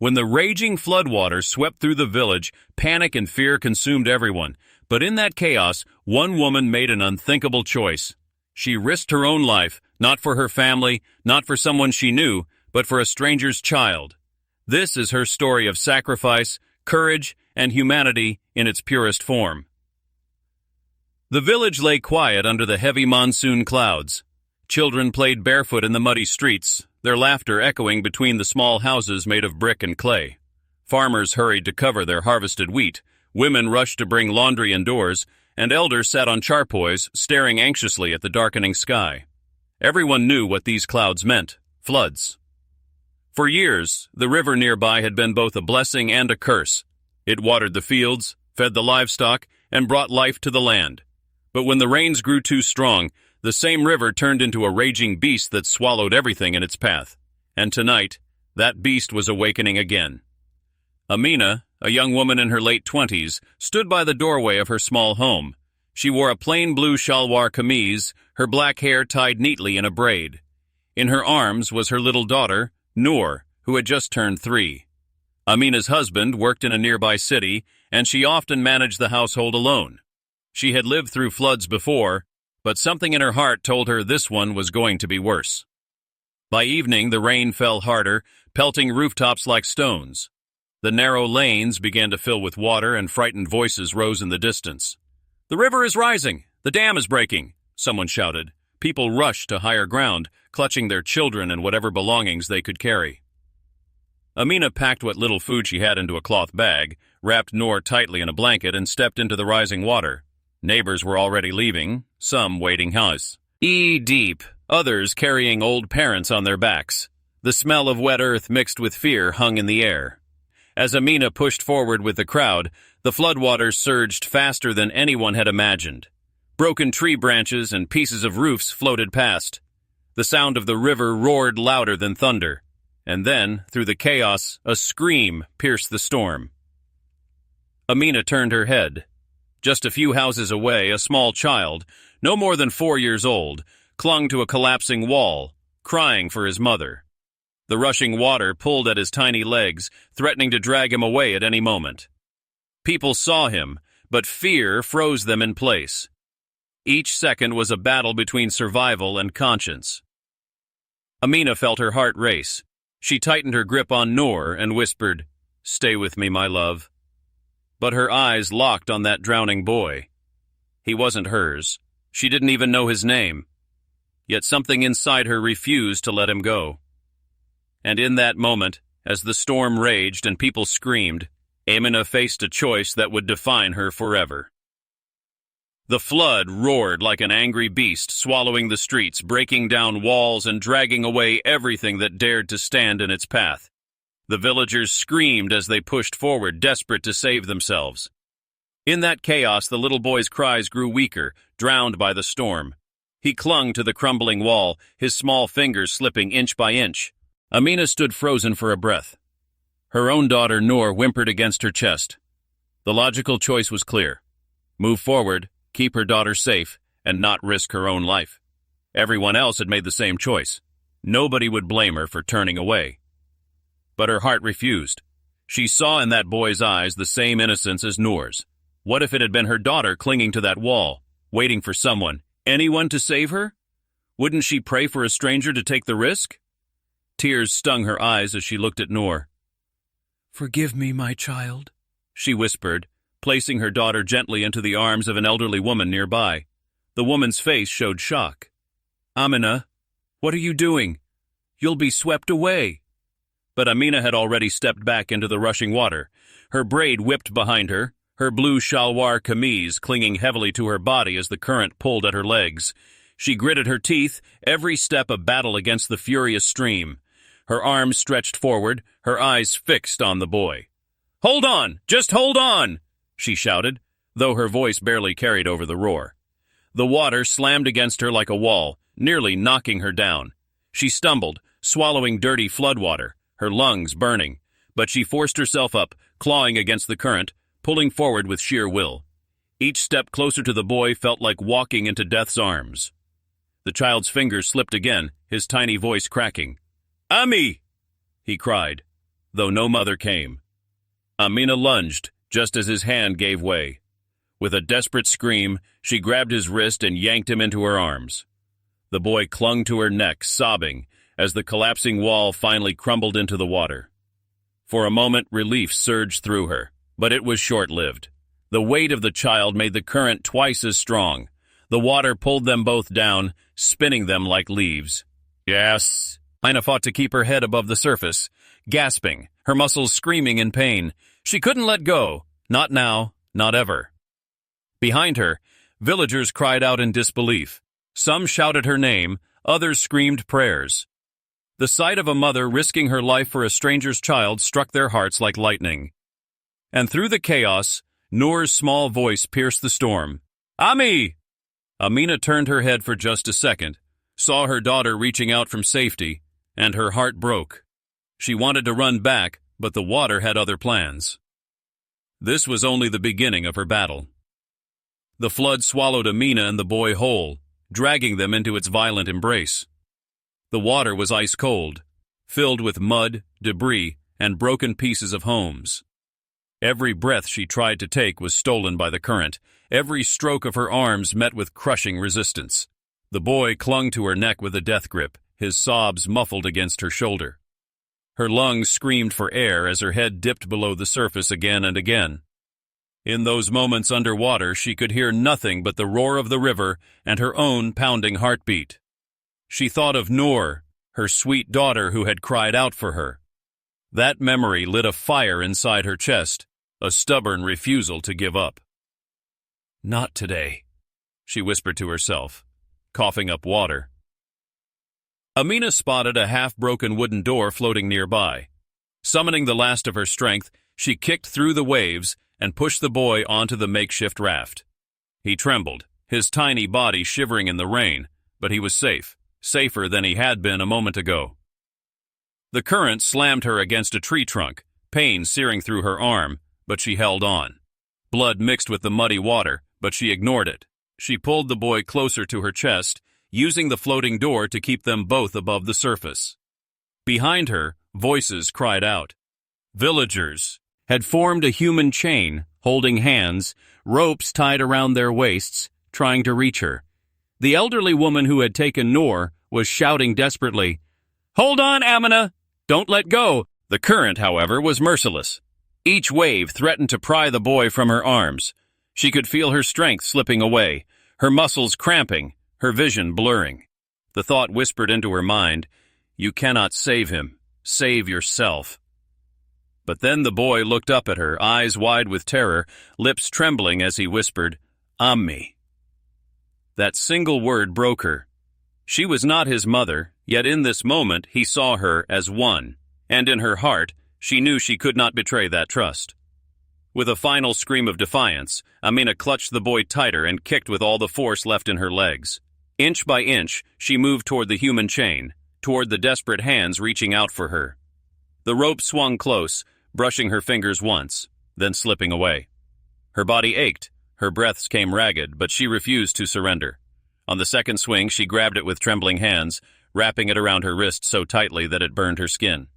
When the raging floodwaters swept through the village, panic and fear consumed everyone. But in that chaos, one woman made an unthinkable choice. She risked her own life, not for her family, not for someone she knew, but for a stranger's child. This is her story of sacrifice, courage, and humanity in its purest form. The village lay quiet under the heavy monsoon clouds. Children played barefoot in the muddy streets, their laughter echoing between the small houses made of brick and clay. Farmers hurried to cover their harvested wheat, women rushed to bring laundry indoors, and elders sat on charpoys, staring anxiously at the darkening sky. Everyone knew what these clouds meant: floods. For years, the river nearby had been both a blessing and a curse. It watered the fields, fed the livestock, and brought life to the land. But when the rains grew too strong, the same river turned into a raging beast that swallowed everything in its path. And tonight, that beast was awakening again. Amina, a young woman in her late 20s, stood by the doorway of her small home. She wore a plain blue shalwar kameez, her black hair tied neatly in a braid. In her arms was her little daughter, Noor, who had just turned 3. Amina's husband worked in a nearby city, and she often managed the household alone. She had lived through floods before, but something in her heart told her this one was going to be worse. By evening, the rain fell harder, pelting rooftops like stones. The narrow lanes began to fill with water, and frightened voices rose in the distance. "The river is rising! The dam is breaking!" someone shouted. People rushed to higher ground, clutching their children and whatever belongings they could carry. Amina packed what little food she had into a cloth bag, wrapped Noor tightly in a blanket, and stepped into the rising water. Neighbors were already leaving, some wading deep, others carrying old parents on their backs. The smell of wet earth mixed with fear hung in the air. As Amina pushed forward with the crowd, the floodwaters surged faster than anyone had imagined. Broken tree branches and pieces of roofs floated past. The sound of the river roared louder than thunder. And then, through the chaos, a scream pierced the storm. Amina turned her head. Just a few houses away, a small child, no more than 4 years old, clung to a collapsing wall, crying for his mother. The rushing water pulled at his tiny legs, threatening to drag him away at any moment. People saw him, but fear froze them in place. Each second was a battle between survival and conscience. Amina felt her heart race. She tightened her grip on Noor and whispered, "Stay with me, my love." But her eyes locked on that drowning boy. He wasn't hers. She didn't even know his name. Yet something inside her refused to let him go. And in that moment, as the storm raged and people screamed, Amina faced a choice that would define her forever. The flood roared like an angry beast, swallowing the streets, breaking down walls, and dragging away everything that dared to stand in its path. The villagers screamed as they pushed forward, desperate to save themselves. In that chaos, the little boy's cries grew weaker, drowned by the storm. He clung to the crumbling wall, his small fingers slipping inch by inch. Amina stood frozen for a breath. Her own daughter, Noor, whimpered against her chest. The logical choice was clear. Move forward, keep her daughter safe, and not risk her own life. Everyone else had made the same choice. Nobody would blame her for turning away. But her heart refused. She saw in that boy's eyes the same innocence as Noor's. What if it had been her daughter clinging to that wall, waiting for someone, anyone to save her? Wouldn't she pray for a stranger to take the risk? Tears stung her eyes as she looked at Noor. "Forgive me, my child," she whispered, placing her daughter gently into the arms of an elderly woman nearby. The woman's face showed shock. "Amina, what are you doing? You'll be swept away." But Amina had already stepped back into the rushing water. Her braid whipped behind her, her blue shalwar kameez clinging heavily to her body as the current pulled at her legs. She gritted her teeth, every step a battle against the furious stream. Her arms stretched forward, her eyes fixed on the boy. "Hold on! Just hold on!" she shouted, though her voice barely carried over the roar. The water slammed against her like a wall, nearly knocking her down. She stumbled, swallowing dirty floodwater, her lungs burning, but she forced herself up, clawing against the current, pulling forward with sheer will. Each step closer to the boy felt like walking into death's arms. The child's fingers slipped again, his tiny voice cracking. "Ami!" he cried. though no mother came. Amina lunged just as his hand gave way. With a desperate scream, she grabbed his wrist and yanked him into her arms. The boy clung to her neck, sobbing, as the collapsing wall finally crumbled into the water. For a moment, relief surged through her, but it was short-lived. The weight of the child made the current twice as strong. The water pulled them both down, spinning them like leaves. Yes. Amina fought to keep her head above the surface, gasping, her muscles screaming in pain. She couldn't let go. Not now, not ever. Behind her, villagers cried out in disbelief. Some shouted her name, others screamed prayers. The sight of a mother risking her life for a stranger's child struck their hearts like lightning. And through the chaos, Noor's small voice pierced the storm. Ami! Amina turned her head for just a second, saw her daughter reaching out from safety, and her heart broke. She wanted to run back, but the water had other plans. This was only the beginning of her battle. The flood swallowed Amina and the boy whole, dragging them into its violent embrace. The water was ice cold, filled with mud, debris, and broken pieces of homes. Every breath she tried to take was stolen by the current. Every stroke of her arms met with crushing resistance. The boy clung to her neck with a death grip, his sobs muffled against her shoulder. Her lungs screamed for air as her head dipped below the surface again and again. In those moments underwater, she could hear nothing but the roar of the river and her own pounding heartbeat. She thought of Noor, her sweet daughter who had cried out for her. That memory lit a fire inside her chest, a stubborn refusal to give up. Not today, she whispered to herself, coughing up water. Amina spotted a half-broken wooden door floating nearby. Summoning the last of her strength, she kicked through the waves and pushed the boy onto the makeshift raft. He trembled, his tiny body shivering in the rain, but he was safe, safer than he had been a moment ago. The current slammed her against a tree trunk, pain searing through her arm, but she held on. Blood mixed with the muddy water, but she ignored it. She pulled the boy closer to her chest, using the floating door to keep them both above the surface. Behind her, voices cried out. Villagers had formed a human chain, holding hands, ropes tied around their waists, trying to reach her. The elderly woman who had taken Noor was shouting desperately, "Hold on, Amina! Don't let go!" The current, however, was merciless. Each wave threatened to pry the boy from her arms. She could feel her strength slipping away, her muscles cramping, her vision blurring. The thought whispered into her mind, "You cannot save him. Save yourself." But then the boy looked up at her, eyes wide with terror, lips trembling as he whispered, "Ammi." That single word broke her. She was not his mother, yet in this moment he saw her as one, and in her heart she knew she could not betray that trust. With a final scream of defiance, Amina clutched the boy tighter and kicked with all the force left in her legs. Inch by inch, she moved toward the human chain, toward the desperate hands reaching out for her. The rope swung close, brushing her fingers once, then slipping away. Her body ached, her breaths came ragged, but she refused to surrender. On the second swing, she grabbed it with trembling hands, wrapping it around her wrist so tightly that it burned her skin.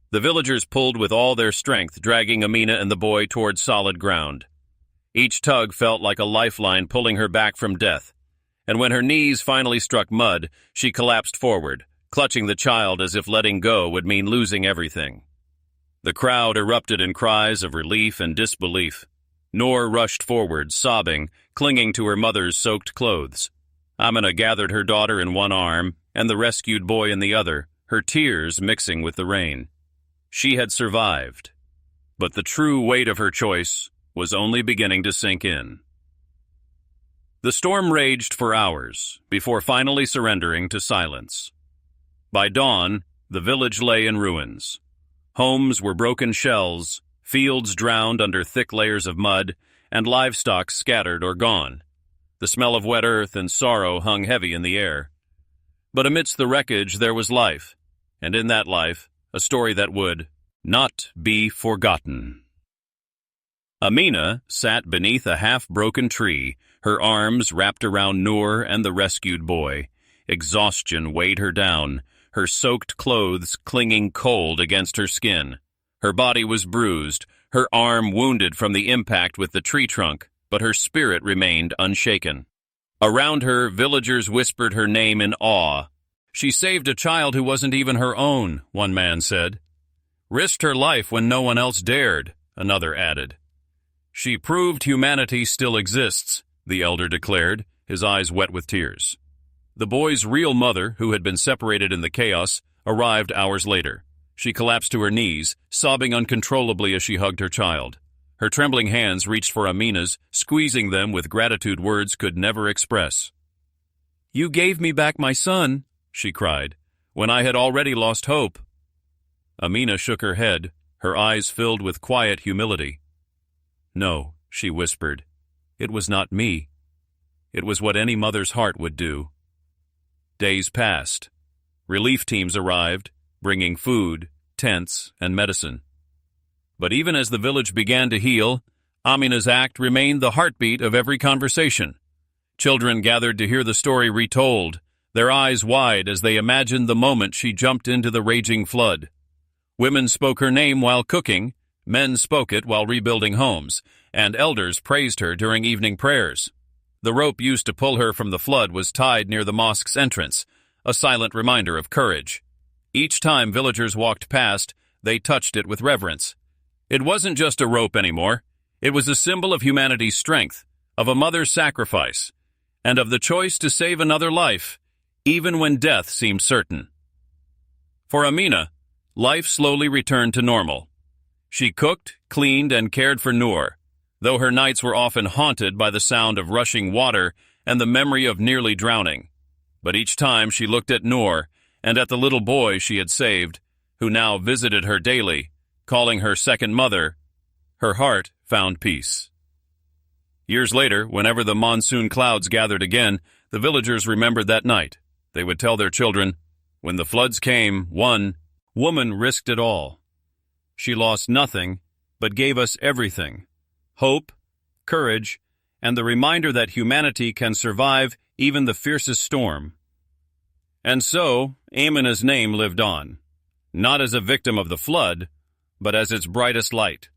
The villagers pulled with all their strength, dragging Amina and the boy toward solid ground. Each tug felt like a lifeline pulling her back from death, and when her knees finally struck mud, she collapsed forward, clutching the child as if letting go would mean losing everything. The crowd erupted in cries of relief and disbelief. Noor rushed forward, sobbing, clinging to her mother's soaked clothes. Amina gathered her daughter in one arm and the rescued boy in the other, her tears mixing with the rain. She had survived, but the true weight of her choice was only beginning to sink in. The storm raged for hours before finally surrendering to silence. By dawn, the village lay in ruins. Homes were broken shells, fields drowned under thick layers of mud, and livestock scattered or gone. The smell of wet earth and sorrow hung heavy in the air. But amidst the wreckage there was life, and in that life, a story that would not be forgotten. Amina sat beneath a half-broken tree, her arms wrapped around Noor and the rescued boy. Exhaustion weighed her down, her soaked clothes clinging cold against her skin. Her body was bruised, her arm wounded from the impact with the tree trunk, but her spirit remained unshaken. Around her, villagers whispered her name in awe. "She saved a child who wasn't even her own," one man said. "Risked her life when no one else dared," another added. "She proved humanity still exists," the elder declared, his eyes wet with tears. The boy's real mother, who had been separated in the chaos, arrived hours later. She collapsed to her knees, sobbing uncontrollably as she hugged her child. Her trembling hands reached for Amina's, squeezing them with gratitude words could never express. "You gave me back my son," she cried, "when I had already lost hope." Amina shook her head, her eyes filled with quiet humility. "No," she whispered, "it was not me. It was what any mother's heart would do." Days passed. Relief teams arrived, bringing food, tents, and medicine. But even as the village began to heal, Amina's act remained the heartbeat of every conversation. Children gathered to hear the story retold, their eyes wide as they imagined the moment she jumped into the raging flood. Women spoke her name while cooking, men spoke it while rebuilding homes, and elders praised her during evening prayers. The rope used to pull her from the flood was tied near the mosque's entrance, a silent reminder of courage. Each time villagers walked past, they touched it with reverence. It wasn't just a rope anymore. It was a symbol of humanity's strength, of a mother's sacrifice, and of the choice to save another life, even when death seemed certain. For Amina, life slowly returned to normal. She cooked, cleaned, and cared for Noor, though her nights were often haunted by the sound of rushing water and the memory of nearly drowning. But each time she looked at Noor and at the little boy she had saved, who now visited her daily, calling her second mother, her heart found peace. Years later, whenever the monsoon clouds gathered again, the villagers remembered that night. They would tell their children, "When the floods came, one woman risked it all. She lost nothing, but gave us everything: hope, courage, and the reminder that humanity can survive even the fiercest storm." And so, Amina's name lived on, not as a victim of the flood, but as its brightest light.